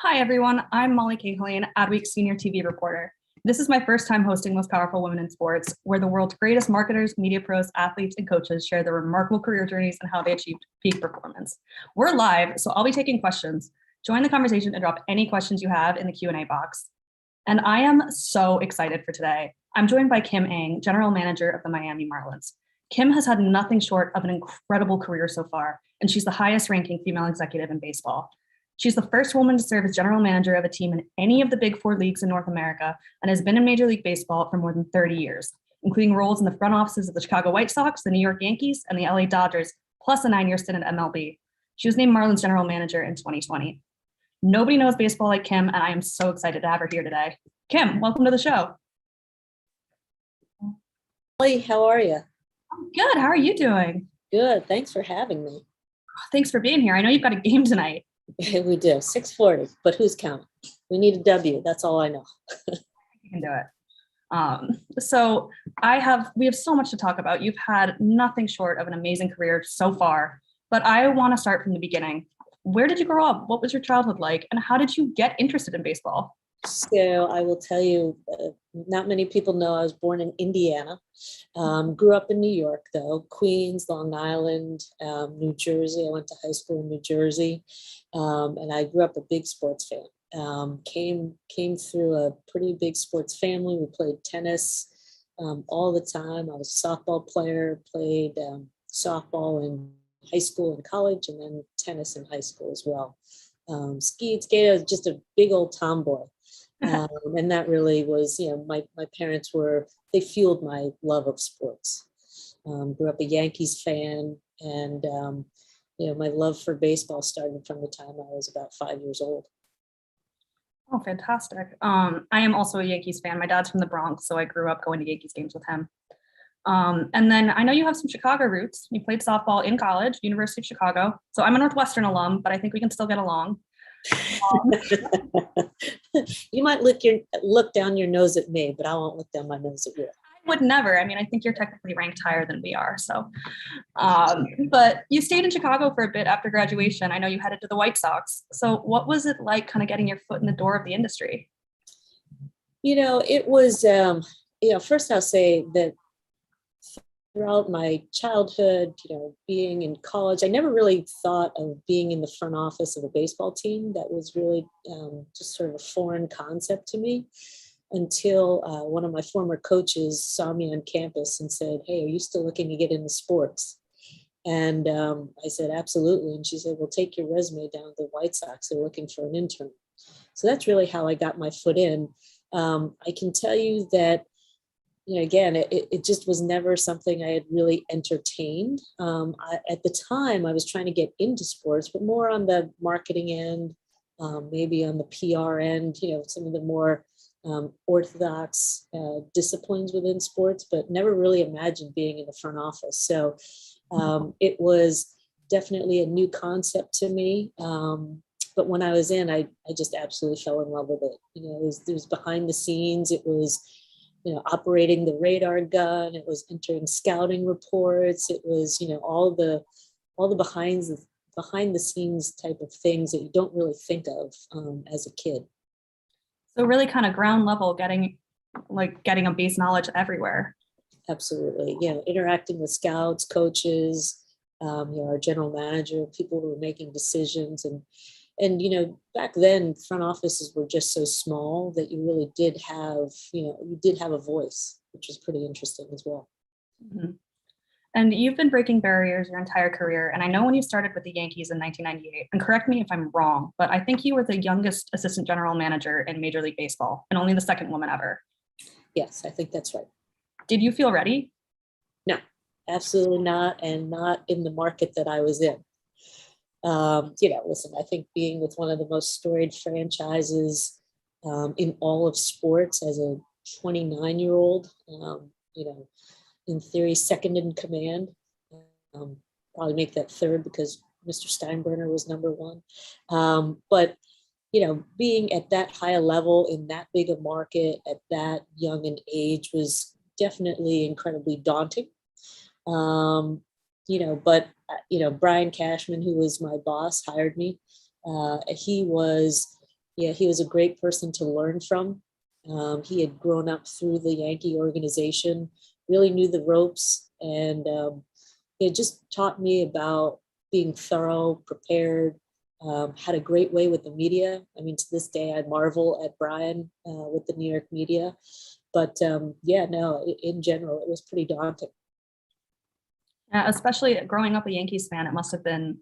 Hi, everyone. I'm Molly Cahalan, Adweek's senior TV reporter. This is my first time hosting Most Powerful Women in Sports, where the world's greatest marketers, media pros, athletes, and coaches share their remarkable career journeys and how they achieved peak performance. We're live, so I'll be taking questions. Join the conversation and drop any questions you have in the Q&A box. And I am so excited for today. I'm joined by Kim Ng, general manager of the Miami Marlins. Kim has had nothing short of an incredible career so far, and she's the highest ranking female executive in baseball. She's the first woman to serve as general manager of a team in any of the big four leagues in North America and has been in Major League Baseball for more than 30 years, including roles in the front offices of the Chicago White Sox, the New York Yankees, and the LA Dodgers, plus a 9-year stint at MLB. She was named Marlins general manager in 2020. Nobody knows baseball like Kim, and I am so excited to have her here today. Kim, welcome to the show. Molly, how are you? I'm good. How are you doing? Good. Thanks for having me. Thanks for being here. I know you've got a game tonight. We do. 6:40, but who's counting? We need a W. That's all I know. You can do it. So we have so much to talk about. You've had nothing short of an amazing career so far, but I want to start from the beginning. Where did you grow up? What was your childhood like? And how did you get interested in baseball? So I will tell you, not many people know I was born in Indiana. Grew up in New York, though, Queens, Long Island, New Jersey. I went to high school in New Jersey, and I grew up a big sports fan. Came through a pretty big sports family. We played tennis all the time. I was a softball player, played softball in high school and college, and then tennis in high school as well. Skated, I was just a big old tomboy. And that really was, my parents they fueled my love of sports. Grew up a Yankees fan, and, my love for baseball started from the time I was about 5 years old. Oh, fantastic. I am also a Yankees fan. My dad's from the Bronx, so I grew up going to Yankees games with him. And then I know you have some Chicago roots. You played softball in college, University of Chicago. So I'm a Northwestern alum, but I think we can still get along. You might look down your nose at me, but I won't look down my nose at you. I would never. I mean, I think you're technically ranked higher than we are. So, but you stayed in Chicago for a bit after graduation. I know you headed to the White Sox. So what was it like kind of getting your foot in the door of the industry? It was, first I'll say that throughout my childhood, being in college, I never really thought of being in the front office of a baseball team. That was really just sort of a foreign concept to me until one of my former coaches saw me on campus and said, "Hey, are you still looking to get into sports?" And I said, "Absolutely." And she said, "Well, take your resume down to the White Sox. They're looking for an intern." So that's really how I got my foot in. I can tell you that again, it just was never something I had really entertained. At the time, I was trying to get into sports, but more on the marketing end, maybe on the PR end, some of the more orthodox disciplines within sports, but never really imagined being in the front office. So it was definitely a new concept to me. But when I was in, I just absolutely fell in love with it. It was behind the scenes. It was operating the radar gun. It was entering scouting reports. It was, all the behind the scenes type of things that you don't really think of as a kid. So really kind of ground level, getting a base knowledge everywhere. Absolutely. Interacting with scouts, coaches, our general manager, people who were making decisions. And back then, front offices were just so small that you really did have a voice, which was pretty interesting as well. Mm-hmm. And you've been breaking barriers your entire career. And I know when you started with the Yankees in 1998, and correct me if I'm wrong, but I think you were the youngest assistant general manager in Major League Baseball and only the second woman ever. Yes, I think that's right. Did you feel ready? No, absolutely not. And not in the market that I was in. Listen, I think being with one of the most storied franchises in all of sports as a 29-year-old, in theory, second in command, probably make that third because Mr. Steinbrenner was number one. But being at that high a level in that big a market at that young an age was definitely incredibly daunting. But Brian Cashman, who was my boss, hired me. He was Yeah, he was a great person to learn from. He had grown up through the Yankee organization, really knew the ropes, and he had just taught me about being thorough, prepared, had a great way with the media. I mean, to this day, I marvel at Brian with the New York media. But yeah, no, in general, it was pretty daunting. Especially growing up a Yankees fan, it must have been,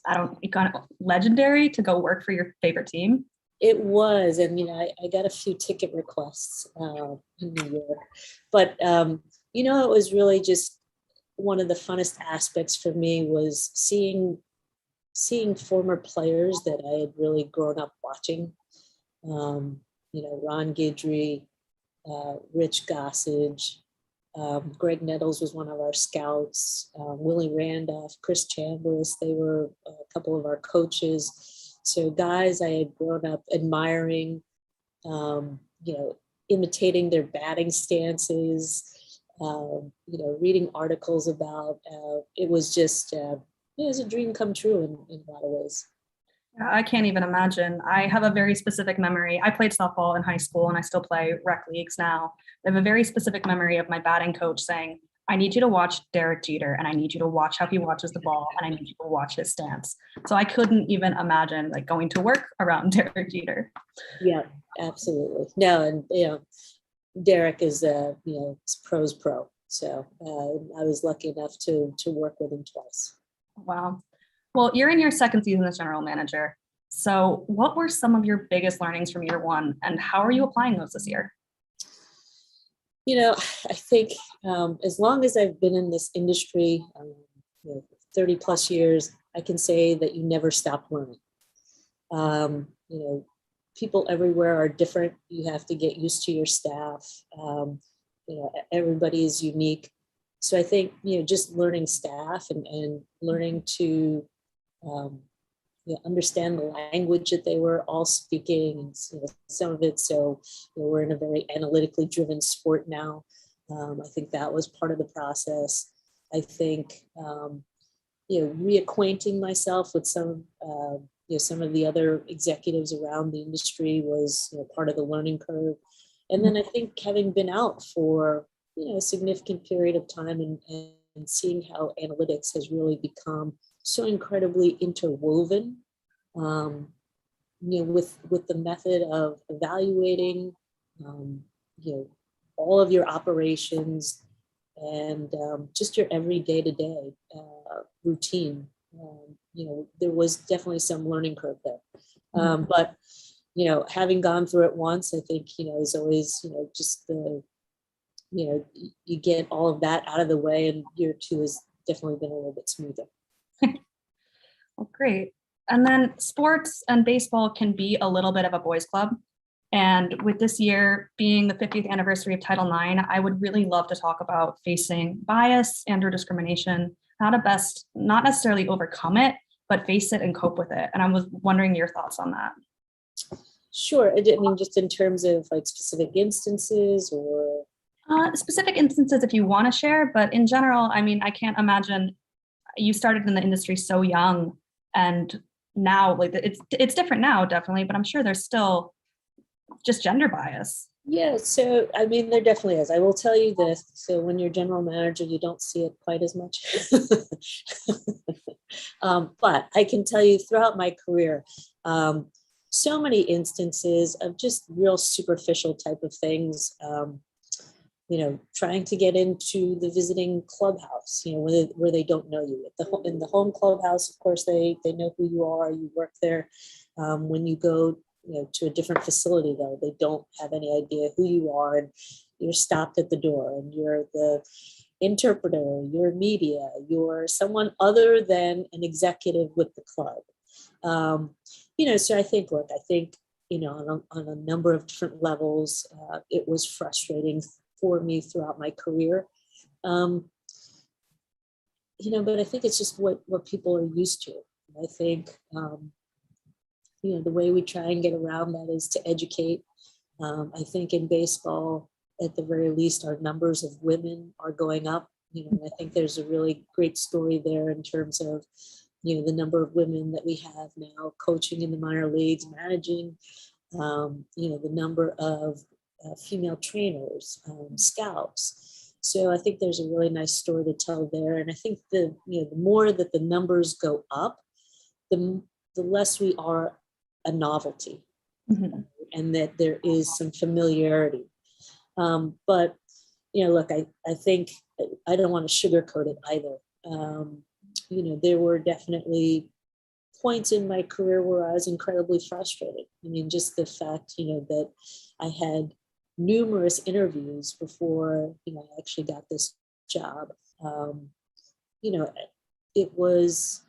I don't, kind of legendary to go work for your favorite team. It was, and I got a few ticket requests in New York, but it was really just one of the funnest aspects for me was seeing former players that I had really grown up watching. Ron Guidry, Rich Gossage, Greg Nettles was one of our scouts, Willie Randolph, Chris Chambliss, they were a couple of our coaches. So guys I had grown up admiring, imitating their batting stances, reading articles about. It was just, it was a dream come true in a lot of ways. I can't even imagine. I have a very specific memory. I played softball in high school and I still play rec leagues now. I have a very specific memory of my batting coach saying, I need you to watch Derek Jeter and I need you to watch how he watches the ball and I need you to watch his stance. So I couldn't even imagine like going to work around Derek Jeter. Yeah, absolutely. No, and Derek is pro's pro. So I was lucky enough to work with him twice. Wow. Well, you're in your second season as general manager. So what were some of your biggest learnings from year one and how are you applying those this year? I think as long as I've been in this industry, 30 plus years, I can say that you never stop learning. People everywhere are different. You have to get used to your staff. Everybody is unique. So I think, just learning staff and learning to understand the language that they were all speaking, and some of it. So we're in a very analytically driven sport now. I think that was part of the process. I think reacquainting myself with some of the other executives around the industry was part of the learning curve. And then I think having been out for a significant period of time and seeing how analytics has really become so incredibly interwoven with the method of evaluating all of your operations and just your every day-to-day routine. There was definitely some learning curve there. But having gone through it once, I think is always just the you get all of that out of the way, and year two has definitely been a little bit smoother. Well, great. And then sports and baseball can be a little bit of a boys' club. And with this year being the 50th anniversary of Title IX, I would really love to talk about facing bias and or discrimination, how to best not necessarily overcome it, but face it and cope with it. And I was wondering your thoughts on that. Sure. I mean, just in terms of like specific instances or specific instances if you want to share, but in general, I mean, I can't imagine you started in the industry so young and now like it's different now, definitely, but I'm sure there's still just gender bias. Yeah, so I mean, there definitely is. I will tell you this. So when you're general manager, you don't see it quite as much. But I can tell you throughout my career, so many instances of just real superficial type of things. Trying to get into the visiting clubhouse, where they don't know you. In the home clubhouse, of course, they know who you are. You work there. When you go, to a different facility, though, they don't have any idea who you are, and you're stopped at the door, and you're the interpreter, you're media, you're someone other than an executive with the club. So I think, on a number of different levels, it was frustrating for me throughout my career. But I think it's just what people are used to. I think, the way we try and get around that is to educate. I think in baseball, at the very least, our numbers of women are going up. I think there's a really great story there in terms of the number of women that we have now coaching in the minor leagues, managing, the number of female trainers, scouts. So I think there's a really nice story to tell there. And I think the more that the numbers go up, the less we are a novelty, and that there is some familiarity. But look, I think I don't want to sugarcoat it either. There were definitely points in my career where I was incredibly frustrated. I mean, just the fact, that I had numerous interviews before, I actually got this job. It was,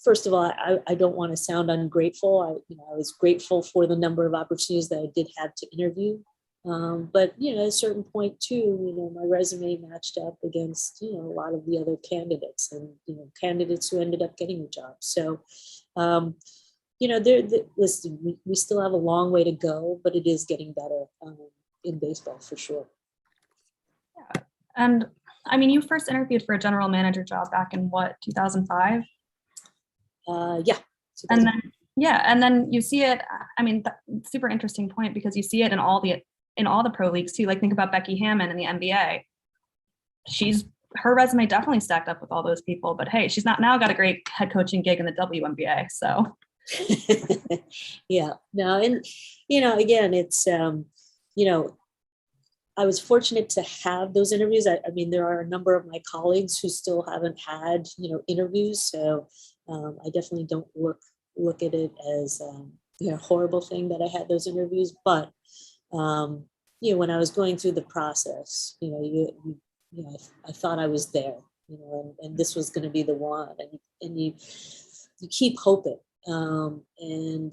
first of all, I don't want to sound ungrateful. I was grateful for the number of opportunities that I did have to interview. But, at a certain point too, my resume matched up against, a lot of the other candidates and, candidates who ended up getting the job. So, listen, we still have a long way to go, but it is getting better in baseball for sure. Yeah. And I mean, you first interviewed for a general manager job back in 2005? Yeah. And then you see it, I mean, super interesting point, because you see it in all the pro leagues too. Like, think about Becky Hammon in the NBA. Her resume definitely stacked up with all those people, but hey, she's not now got a great head coaching gig in the WNBA. So yeah, no. And, again, it's, I was fortunate to have those interviews. I mean, there are a number of my colleagues who still haven't had, interviews. So I definitely don't look at it as, a horrible thing that I had those interviews. But, when I was going through the process, I thought I was there, and this was going to be the one, and you keep hoping. And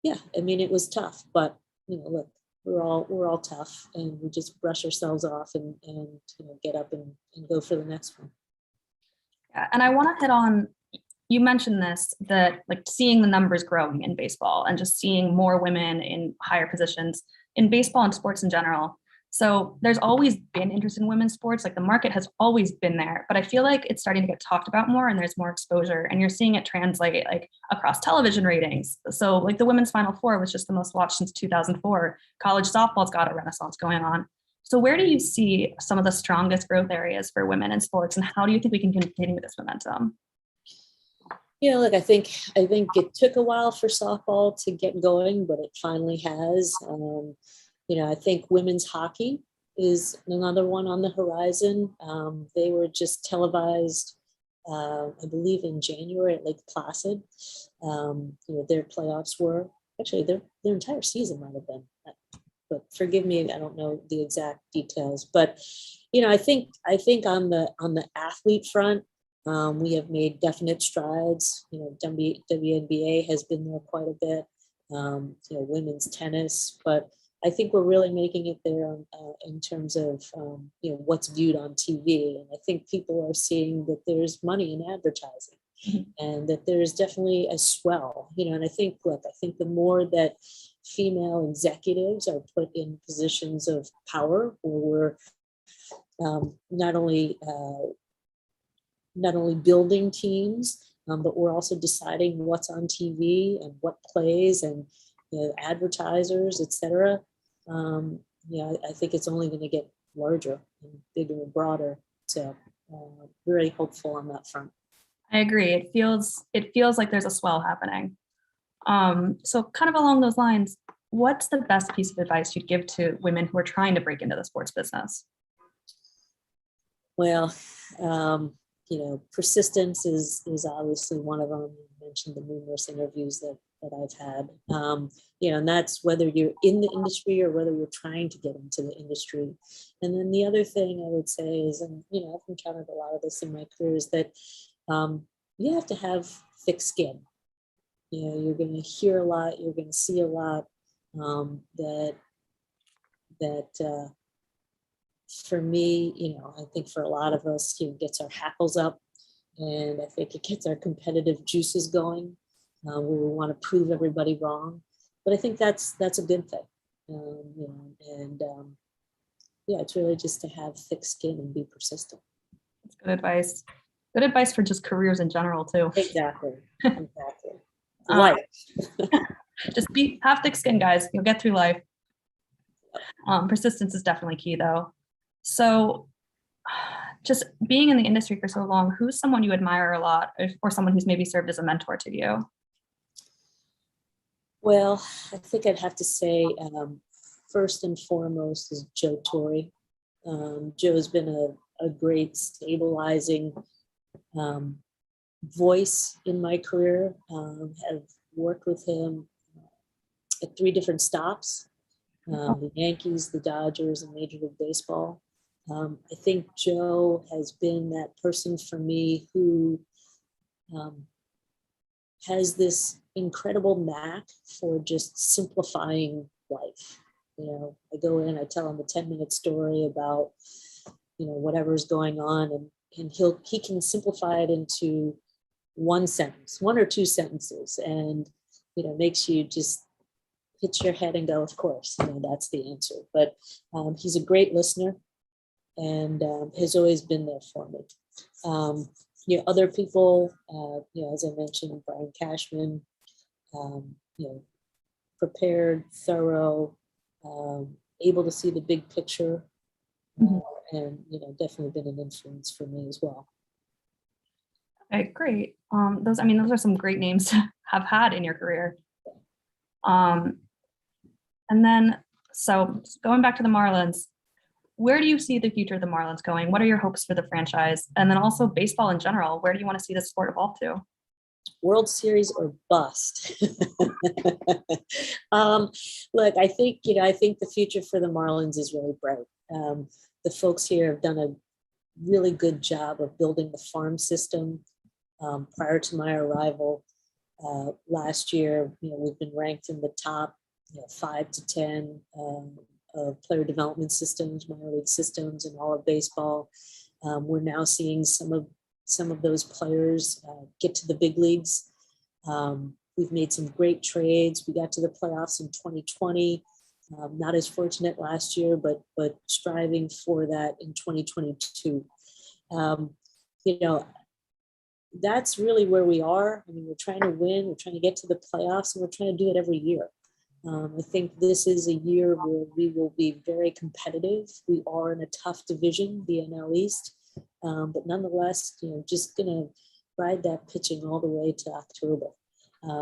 yeah, I mean, it was tough, but, look, we're all tough, and we just brush ourselves off and get up and go for the next one. Yeah, and I want to hit on, you mentioned this, that like seeing the numbers growing in baseball and just seeing more women in higher positions in baseball and sports in general. So there's always been interest in women's sports, like the market has always been there, but I feel like it's starting to get talked about more and there's more exposure, and you're seeing it translate like across television ratings. So like the women's Final Four was just the most watched since 2004. College softball's got a renaissance going on. So where do you see some of the strongest growth areas for women in sports, and how do you think we can continue this momentum? Look, I think it took a while for softball to get going, but it finally has. I think women's hockey is another one on the horizon. They were just televised, I believe, in January at Lake Placid. Their playoffs were actually their entire season might have been. But forgive me, I don't know the exact details. But I think on the athlete front, we have made definite strides. WNBA has been there quite a bit. Women's tennis, but I think we're really making it there in terms of what's viewed on TV, and I think people are seeing that there's money in advertising, and that there's definitely a swell. And I think the more that female executives are put in positions of power, where we're not only building teams, but we're also deciding what's on TV and what plays, and advertisers, etc. I think it's only going to get larger and bigger and broader. So very hopeful on that front. I agree. It feels like there's a swell happening. So kind of along those lines, what's the best piece of advice you'd give to women who are trying to break into the sports business? Well, persistence is obviously one of them. You mentioned the numerous interviews that I've had, and that's whether you're in the industry or whether you're trying to get into the industry. And then the other thing I would say is, and I've encountered a lot of this in my career, is that you have to have thick skin. You're going to hear a lot, you're going to see a lot. That for me, I think for a lot of us, gets our hackles up, and I think it gets our competitive juices going, where we want to prove everybody wrong. But I think that's a good thing, it's really just to have thick skin and be persistent. That's good advice. Good advice for just careers in general too. Exactly. Exactly. Um, Life. just have thick skin, guys. You'll get through life. Persistence is definitely key though. So just being in the industry for so long, who's someone you admire a lot, or someone who's maybe served as a mentor to you? Well, I think I'd have to say first and foremost is Joe Torre. Joe's been a great stabilizing voice in my career. Have worked with him at 3 different stops, the Yankees, the Dodgers, and Major League Baseball. I think Joe has been that person for me who has this incredible knack for just simplifying life. I go in, I tell him a 10-minute story about, whatever's going on, and he can simplify it into one sentence, 1 or 2 sentences, and, makes you just hit your head and go, of course, that's the answer. But he's a great listener and has always been there for me. Other people, as I mentioned, Brian Cashman, prepared, thorough, able to see the big picture, and definitely been an influence for me as well. Okay, great. Those are some great names to have had in your career. And then, so going back to the Marlins, where do you see the future of the Marlins going? What are your hopes for the franchise? And then also baseball in general, where do you want to see the sport evolve to? World Series or bust. Look, I think the future for the Marlins is really bright. The folks here have done a really good job of building the farm system. Prior to my arrival last year, we've been ranked in the top 5 to 10 of player development systems, minor league systems, and all of baseball. We're now seeing some of those players get to the big leagues. We've made some great trades. We got to the playoffs in 2020. Not as fortunate last year, but striving for that in 2022. That's really where we are. I mean, we're trying to win. We're trying to get to the playoffs, and we're trying to do it every year. I think this is a year where we will be very competitive. We are in a tough division, the NL East, but nonetheless, just going to ride that pitching all the way to October.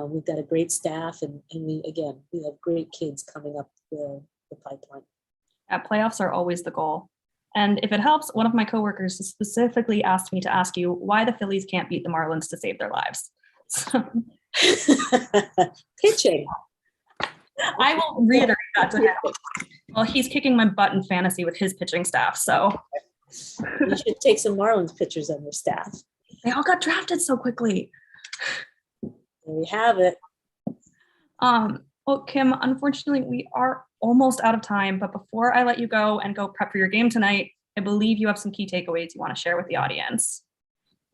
We've got a great staff, and we have great kids coming up the pipeline. Yeah, playoffs are always the goal. And if it helps, one of my coworkers specifically asked me to ask you why the Phillies can't beat the Marlins to save their lives. Pitching. I will reiterate that to him. Well, he's kicking my butt in fantasy with his pitching staff, so. You should take some Marlins pitchers on your staff. They all got drafted so quickly. There we have it. Well, Kim, unfortunately, we are almost out of time, but before I let you go and go prep for your game tonight, I believe you have some key takeaways you want to share with the audience.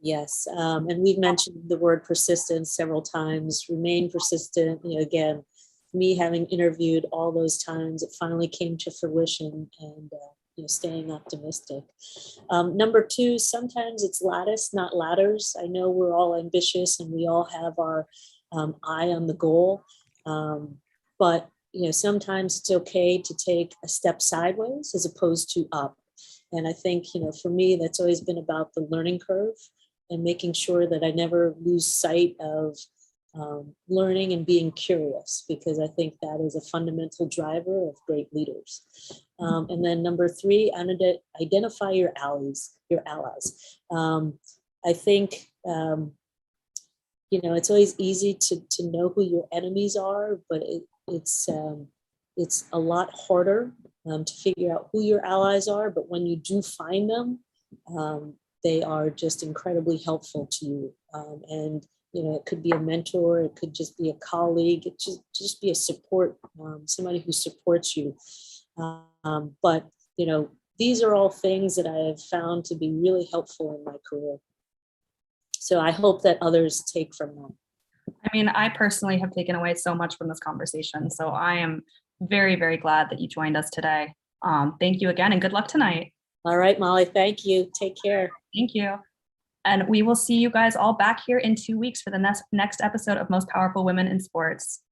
Yes, and we've mentioned the word persistence several times. Remain persistent. Again, me having interviewed all those times, it finally came to fruition, and staying optimistic. Number 2, sometimes it's lattice, not ladders. I know we're all ambitious and we all have our eye on the goal, but sometimes it's okay to take a step sideways as opposed to up. And I think for me, that's always been about the learning curve and making sure that I never lose sight of learning and being curious, because I think that is a fundamental driver of great leaders. And then number 3, identify your allies. I think, it's always easy to know who your enemies are, but it's a lot harder to figure out who your allies are. But when you do find them, they are just incredibly helpful to you. And it could be a mentor, it could just be a colleague, it just be a support, somebody who supports you. But these are all things that I have found to be really helpful in my career. So I hope that others take from them. I mean, I personally have taken away so much from this conversation. So I am very, very glad that you joined us today. Thank you again, and good luck tonight. All right, Molly, thank you. Take care. Thank you. And we will see you guys all back here in 2 weeks for the next episode of Most Powerful Women in Sports.